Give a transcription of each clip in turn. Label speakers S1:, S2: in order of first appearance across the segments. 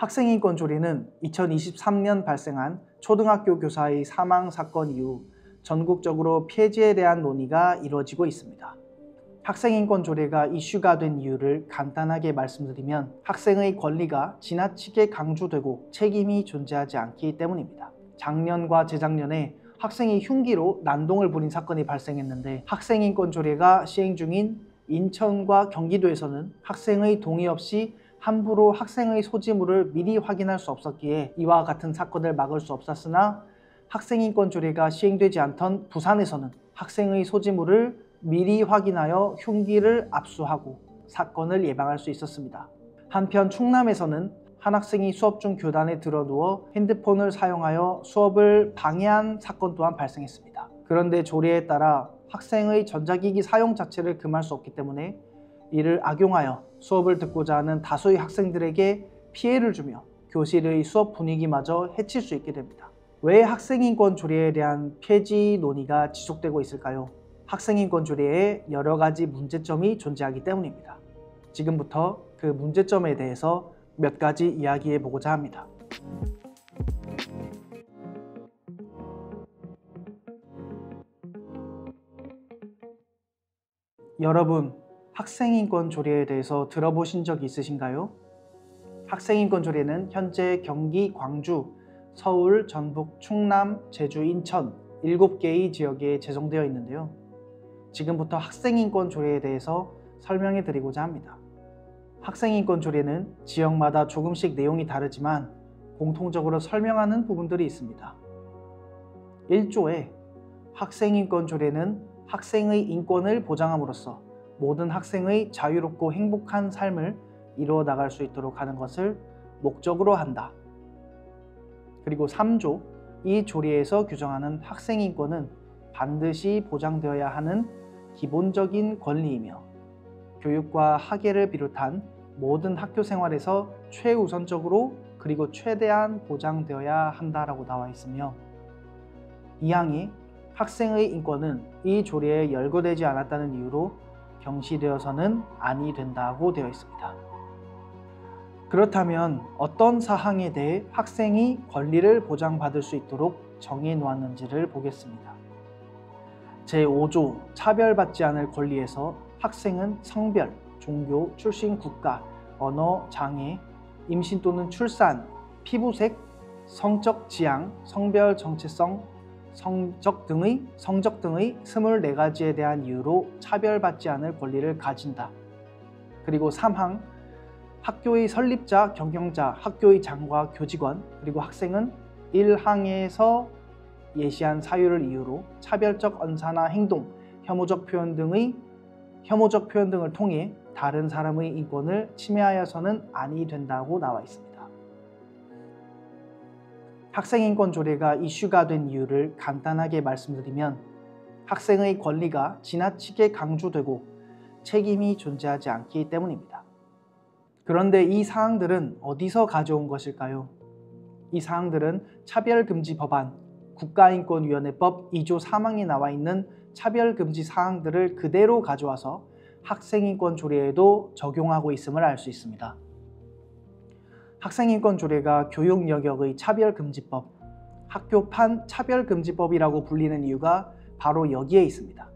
S1: 학생인권 조례는 2023년 발생한 초등학교 교사의 사망 사건 이후 전국적으로 폐지에 대한 논의가 이루어지고 있습니다. 학생인권 조례가 이슈가 된 이유를 간단하게 말씀드리면 학생의 권리가 지나치게 강조되고 책임이 존재하지 않기 때문입니다. 작년과 재작년에 학생이 흉기로 난동을 부린 사건이 발생했는데 학생인권 조례가 시행 중인 인천과 경기도에서는 학생의 동의 없이 함부로 학생의 소지물을 미리 확인할 수 없었기에 이와 같은 사건을 막을 수 없었으나 학생인권 조례가 시행되지 않던 부산에서는 학생의 소지물을 미리 확인하여 흉기를 압수하고 사건을 예방할 수 있었습니다. 한편 충남에서는 한 학생이 수업 중 교단에 드러누워 핸드폰을 사용하여 수업을 방해한 사건 또한 발생했습니다. 그런데 조례에 따라 학생의 전자기기 사용 자체를 금할 수 없기 때문에 이를 악용하여 수업을 듣고자 하는 다수의 학생들에게 피해를 주며 교실의 수업 분위기마저 해칠 수 있게 됩니다. 왜 학생인권 조례에 대한 폐지 논의가 지속되고 있을까요? 학생인권 조례에 여러 가지 문제점이 존재하기 때문입니다. 지금부터 그 문제점에 대해서 몇 가지 이야기해 보고자 합니다. 여러분, 학생인권 조례에 대해서 들어보신 적 있으신가요? 학생인권 조례는 현재 경기, 광주, 서울, 전북, 충남, 제주, 인천 7개의 지역에 제정되어 있는데요. 지금부터 학생인권 조례에 대해서 설명해 드리고자 합니다. 학생인권 조례는 지역마다 조금씩 내용이 다르지만 공통적으로 설명하는 부분들이 있습니다. 1조에 학생인권 조례는 학생의 인권을 보장함으로써 모든 학생의 자유롭고 행복한 삶을 이루어 나갈 수 있도록 하는 것을 목적으로 한다. 그리고 3조, 이 조례에서 규정하는 학생인권은 반드시 보장되어야 하는 기본적인 권리이며 교육과 학예를 비롯한 모든 학교 생활에서 최우선적으로 그리고 최대한 보장되어야 한다라고 나와 있으며 이 항이 학생의 인권은 이 조례에 열거되지 않았다는 이유로 경시되어서는 아니 된다고 되어 있습니다. 그렇다면 어떤 사항에 대해 학생이 권리를 보장받을 수 있도록 정해 놓았는지를 보겠습니다. 제5조 차별받지 않을 권리에서 학생은 성별, 종교, 출신 국가, 언어, 장애, 임신 또는 출산, 피부색, 성적 지향, 성별 정체성, 성적 등의 24가지에 대한 이유로 차별받지 않을 권리를 가진다. 그리고 3항 학교의 설립자, 경영자, 학교의 장과 교직원, 그리고 학생은 1항에서 예시한 사유를 이유로 차별적 언사나 행동, 혐오적 표현 등을 통해 다른 사람의 인권을 침해하여서는 아니 된다고 나와 있습니다. 학생인권 조례가 이슈가 된 이유를 간단하게 말씀드리면 학생의 권리가 지나치게 강조되고 책임이 존재하지 않기 때문입니다. 그런데 이 사항들은 어디서 가져온 것일까요? 이 사항들은 차별금지 법안, 국가인권위원회법 2조 3항에 나와 있는 차별금지 사항들을 그대로 가져와서 학생인권 조례에도 적용하고 있음을 알 수 있습니다. 학생인권 조례가 교육 영역의 차별금지법, 학교판 차별금지법이라고 불리는 이유가 바로 여기에 있습니다.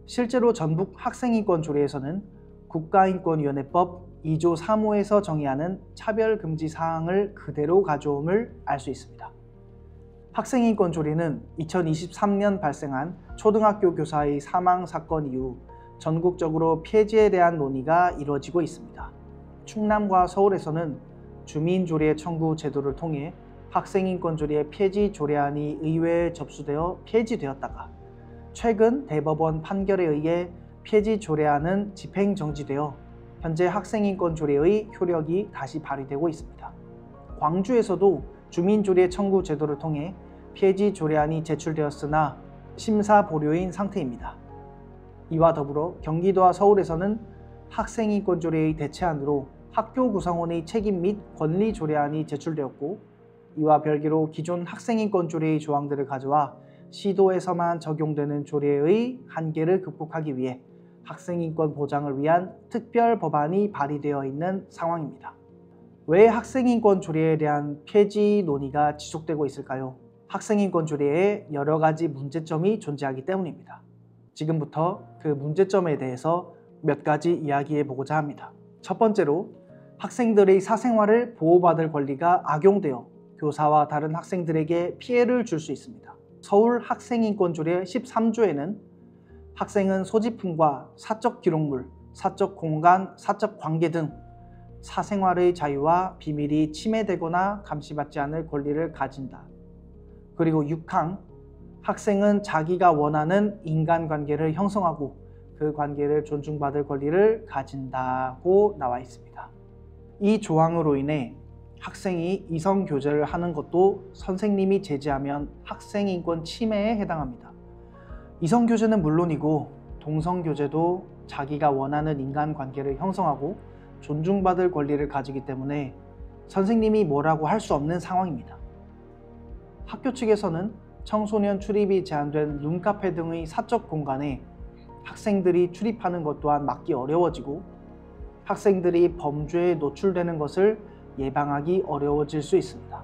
S1: 실제로 전북 학생인권 조례에서는 국가인권위원회법 2조 3호에서 정의하는 차별금지 사항을 그대로 가져옴을 알 수 있습니다. 학생인권 조례는 2023년 발생한 초등학교 교사의 사망 사건 이후 전국적으로 폐지에 대한 논의가 이루어지고 있습니다. 충남과 서울에서는 주민조례 청구 제도를 통해 학생인권 조례 폐지 조례안이 의회에 접수되어 폐지되었다가 최근 대법원 판결에 의해 폐지 조례안은 집행 정지되어 현재 학생인권 조례의 효력이 다시 발휘되고 있습니다. 광주에서도 주민조례 청구 제도를 통해 폐지 조례안이 제출되었으나 심사 보류인 상태입니다. 이와 더불어 경기도와 서울에서는 학생인권 조례의 대체안으로 학교 구성원의 책임 및 권리 조례안이 제출되었고 이와 별개로 기존 학생인권 조례의 조항들을 가져와 시도에서만 적용되는 조례의 한계를 극복하기 위해 학생인권 보장을 위한 특별 법안이 발의되어 있는 상황입니다. 왜 학생인권 조례에 대한 폐지 논의가 지속되고 있을까요? 학생인권 조례에 여러 가지 문제점이 존재하기 때문입니다. 지금부터 그 문제점에 대해서 몇 가지 이야기해 보고자 합니다. 첫 번째로 학생들의 사생활을 보호받을 권리가 악용되어 교사와 다른 학생들에게 피해를 줄 수 있습니다. 서울 학생인권조례 13조에는 학생은 소지품과 사적 기록물, 사적 공간, 사적 관계 등 사생활의 자유와 비밀이 침해되거나 감시받지 않을 권리를 가진다. 그리고 6항, 학생은 자기가 원하는 인간관계를 형성하고 그 관계를 존중받을 권리를 가진다고 나와 있습니다. 이 조항으로 인해 학생이 이성교제를 하는 것도 선생님이 제지하면 학생인권 침해에 해당합니다. 이성교제는 물론이고 동성교제도 자기가 원하는 인간관계를 형성하고 존중받을 권리를 가지기 때문에 선생님이 뭐라고 할 수 없는 상황입니다. 학교 측에서는 청소년 출입이 제한된 룸카페 등의 사적 공간에 학생들이 출입하는 것 또한 막기 어려워지고 학생들이 범죄에 노출되는 것을 예방하기 어려워질 수 있습니다.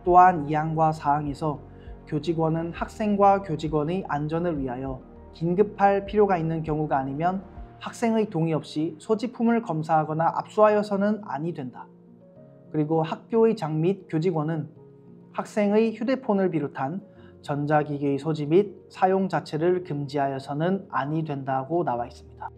S1: 또한 2항과 4항에서 교직원은 학생과 교직원의 안전을 위하여 긴급할 필요가 있는 경우가 아니면 학생의 동의 없이 소지품을 검사하거나 압수하여서는 아니 된다. 그리고 학교의 장 및 교직원은 학생의 휴대폰을 비롯한 전자기기의 소지 및 사용 자체를 금지하여서는 아니 된다고 나와 있습니다.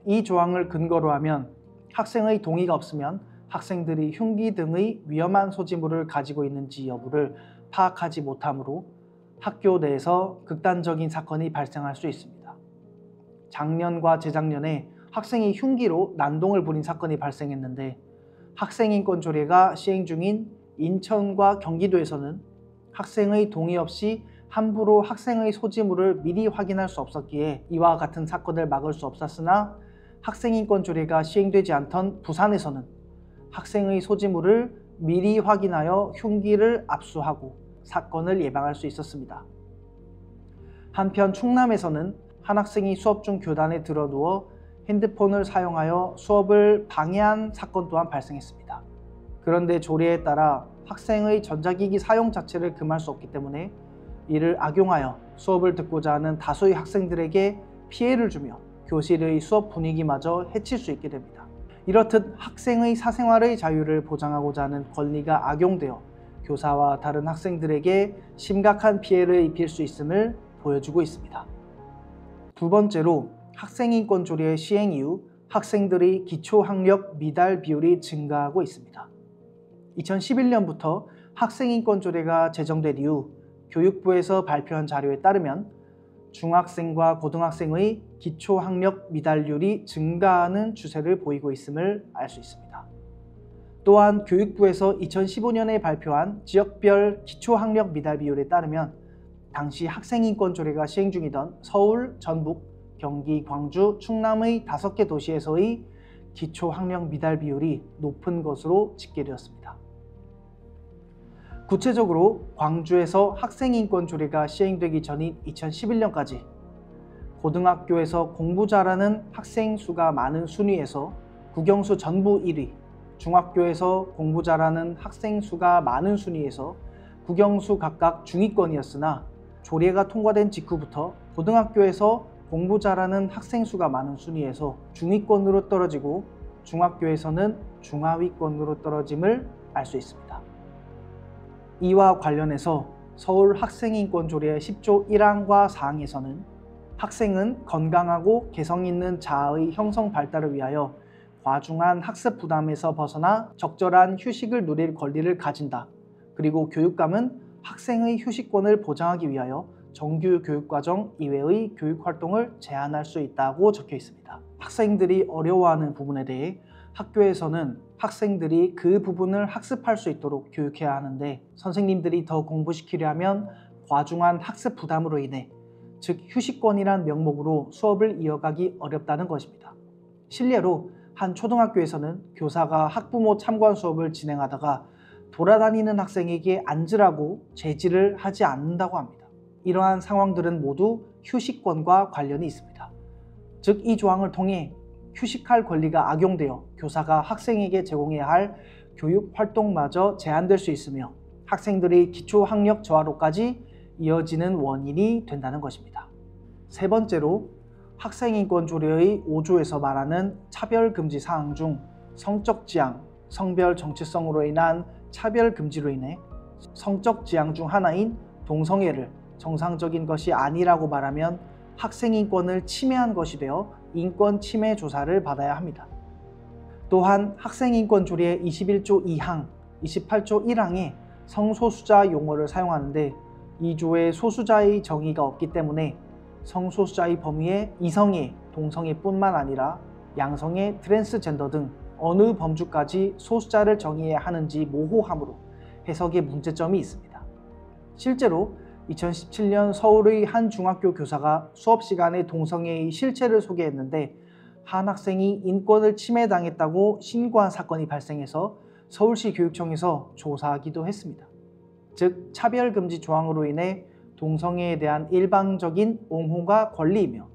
S1: 이 조항을 근거로 하면 학생의 동의가 없으면 학생들이 흉기 등의 위험한 소지물을 가지고 있는지 여부를 파악하지 못하므로 학교 내에서 극단적인 사건이 발생할 수 있습니다. 작년과 재작년에 학생이 흉기로 난동을 부린 사건이 발생했는데 학생인권 조례가 시행 중인 인천과 경기도에서는 학생의 동의 없이 함부로 학생의 소지물을 미리 확인할 수 없었기에 이와 같은 사건을 막을 수 없었으나 학생인권 조례가 시행되지 않던 부산에서는 학생의 소지물을 미리 확인하여 흉기를 압수하고 사건을 예방할 수 있었습니다. 한편 충남에서는 한 학생이 수업 중 교단에 드러누워 핸드폰을 사용하여 수업을 방해한 사건 또한 발생했습니다. 그런데 조례에 따라 학생의 전자기기 사용 자체를 금할 수 없기 때문에 이를 악용하여 수업을 듣고자 하는 다수의 학생들에게 피해를 주며 교실의 수업 분위기마저 해칠 수 있게 됩니다. 이렇듯 학생의 사생활의 자유를 보장하고자 하는 권리가 악용되어 교사와 다른 학생들에게 심각한 피해를 입힐 수 있음을 보여주고 있습니다. 두 번째로 학생인권 조례 시행 이후 학생들의 기초학력 미달 비율이 증가하고 있습니다. 2011년부터 학생인권 조례가 제정된 이후 교육부에서 발표한 자료에 따르면 중학생과 고등학생의 기초학력 미달률이 증가하는 추세를 보이고 있음을 알 수 있습니다. 또한 교육부에서 2015년에 발표한 지역별 기초학력 미달 비율에 따르면 당시 학생인권 조례가 시행 중이던 서울, 전북, 경기, 광주, 충남의 5개 도시에서의 기초학력 미달 비율이 높은 것으로 집계되었습니다. 구체적으로 광주에서 학생인권 조례가 시행되기 전인 2011년까지 고등학교에서 공부 잘하는 학생 수가 많은 순위에서 국영수 전부 1위, 중학교에서 공부 잘하는 학생 수가 많은 순위에서 국영수 각각 중위권이었으나 조례가 통과된 직후부터 고등학교에서 공부 잘하는 학생 수가 많은 순위에서 중위권으로 떨어지고 중학교에서는 중하위권으로 떨어짐을 알 수 있습니다. 이와 관련해서 서울 학생인권 조례 10조 1항과 4항에서는 학생은 건강하고 개성 있는 자아의 형성 발달을 위하여 과중한 학습 부담에서 벗어나 적절한 휴식을 누릴 권리를 가진다. 그리고 교육감은 학생의 휴식권을 보장하기 위하여 정규 교육과정 이외의 교육활동을 제한할 수 있다고 적혀 있습니다. 학생들이 어려워하는 부분에 대해 학교에서는 학생들이 그 부분을 학습할 수 있도록 교육해야 하는데 선생님들이 더 공부시키려면 과중한 학습 부담으로 인해 즉 휴식권이란 명목으로 수업을 이어가기 어렵다는 것입니다. 실례로 한 초등학교에서는 교사가 학부모 참관 수업을 진행하다가 돌아다니는 학생에게 앉으라고 제지를 하지 않는다고 합니다. 이러한 상황들은 모두 휴식권과 관련이 있습니다. 즉 이 조항을 통해 휴식할 권리가 악용되어 교사가 학생에게 제공해야 할 교육 활동마저 제한될 수 있으며 학생들의 기초학력 저하로까지 이어지는 원인이 된다는 것입니다. 세 번째로 학생인권 조례의 5조에서 말하는 차별금지 사항 중 성적 지향, 성별 정체성으로 인한 차별금지로 인해 성적 지향 중 하나인 동성애를 정상적인 것이 아니라고 말하면 학생인권을 침해한 것이 되어 인권 침해 조사를 받아야 합니다. 또한 학생인권 조례 21조 2항, 28조 1항에 성소수자 용어를 사용하는데 2조에 소수자의 정의가 없기 때문에 성소수자의 범위에 이성애, 동성애뿐만 아니라 양성애, 트랜스젠더 등 어느 범주까지 소수자를 정의해야 하는지 모호함으로 해석에 문제점이 있습니다. 실제로 2017년 서울의 한 중학교 교사가 수업 시간에 동성애의 실체를 소개했는데 한 학생이 인권을 침해당했다고 신고한 사건이 발생해서 서울시 교육청에서 조사하기도 했습니다. 즉 차별금지 조항으로 인해 동성애에 대한 일방적인 옹호가 권리이며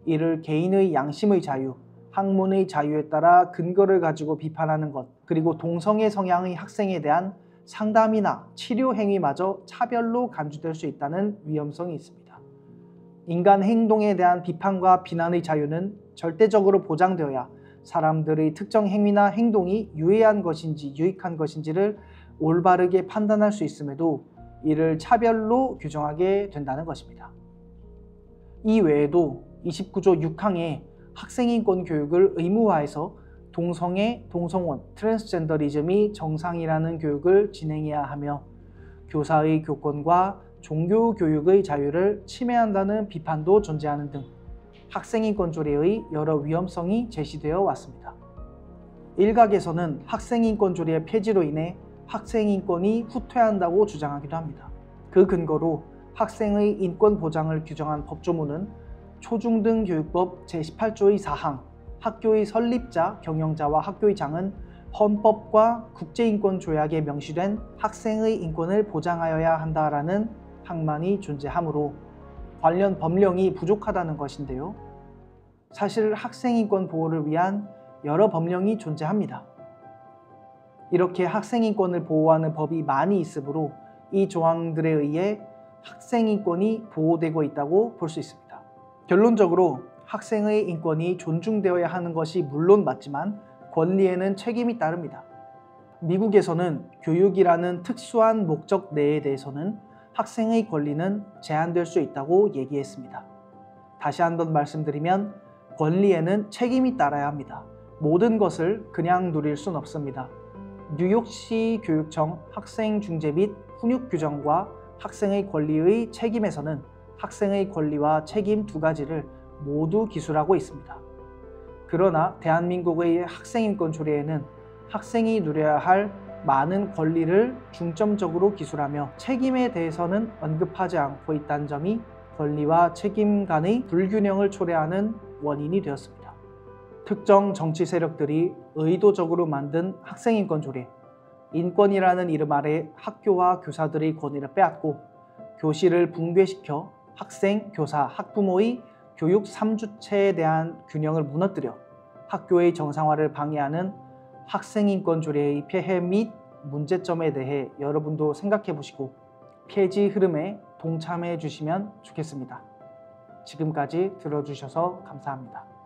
S1: 이를 개인의 양심의 자유, 학문의 자유에 따라 근거를 가지고 비판하는 것, 그리고 동성애 성향의 학생에 대한 상담이나 치료 행위마저 차별로 간주될 수 있다는 위험성이 있습니다. 인간 행동에 대한 비판과 비난의 자유는 절대적으로 보장되어야 사람들의 특정 행위나 행동이 유해한 것인지 유익한 것인지를 올바르게 판단할 수 있음에도 이를 차별로 규정하게 된다는 것입니다. 이 외에도 29조 6항에 학생인권 교육을 의무화해서 동성애, 동성혼, 트랜스젠더리즘이 정상이라는 교육을 진행해야 하며 교사의 교권과 종교교육의 자유를 침해한다는 비판도 존재하는 등 학생인권 조례의 여러 위험성이 제시되어 왔습니다. 일각에서는 학생인권 조례의 폐지로 인해 학생인권이 후퇴한다고 주장하기도 합니다. 그 근거로 학생의 인권 보장을 규정한 법조문은 초중등교육법 제18조의 4항 학교의 설립자, 경영자와 학교의 장은 헌법과 국제인권조약에 명시된 학생의 인권을 보장하여야 한다라는 항만이 존재하므로 관련 법령이 부족하다는 것인데요. 사실 학생인권 보호를 위한 여러 법령이 존재합니다. 이렇게 학생인권을 보호하는 법이 많이 있으므로 이 조항들에 의해 학생인권이 보호되고 있다고 볼 수 있습니다. 결론적으로 학생의 인권이 존중되어야 하는 것이 물론 맞지만 권리에는 책임이 따릅니다. 미국에서는 교육이라는 특수한 목적 내에 대해서는 학생의 권리는 제한될 수 있다고 얘기했습니다. 다시 한번 말씀드리면 권리에는 책임이 따라야 합니다. 모든 것을 그냥 누릴 순 없습니다. 뉴욕시 교육청 학생 중재 및 훈육 규정과 학생의 권리의 책임에서는 학생의 권리와 책임 두 가지를 모두 기술하고 있습니다. 그러나 대한민국의 학생인권 조례에는 학생이 누려야 할 많은 권리를 중점적으로 기술하며 책임에 대해서는 언급하지 않고 있다는 점이 권리와 책임 간의 불균형을 초래하는 원인이 되었습니다. 특정 정치 세력들이 의도적으로 만든 학생인권 조례, 인권이라는 이름 아래 학교와 교사들의 권위를 빼앗고 교실을 붕괴시켜 학생, 교사, 학부모의 교육 3주체에 대한 균형을 무너뜨려 학교의 정상화를 방해하는 학생인권 조례의 폐해 및 문제점에 대해 여러분도 생각해 보시고 폐지 흐름에 동참해 주시면 좋겠습니다. 지금까지 들어주셔서 감사합니다.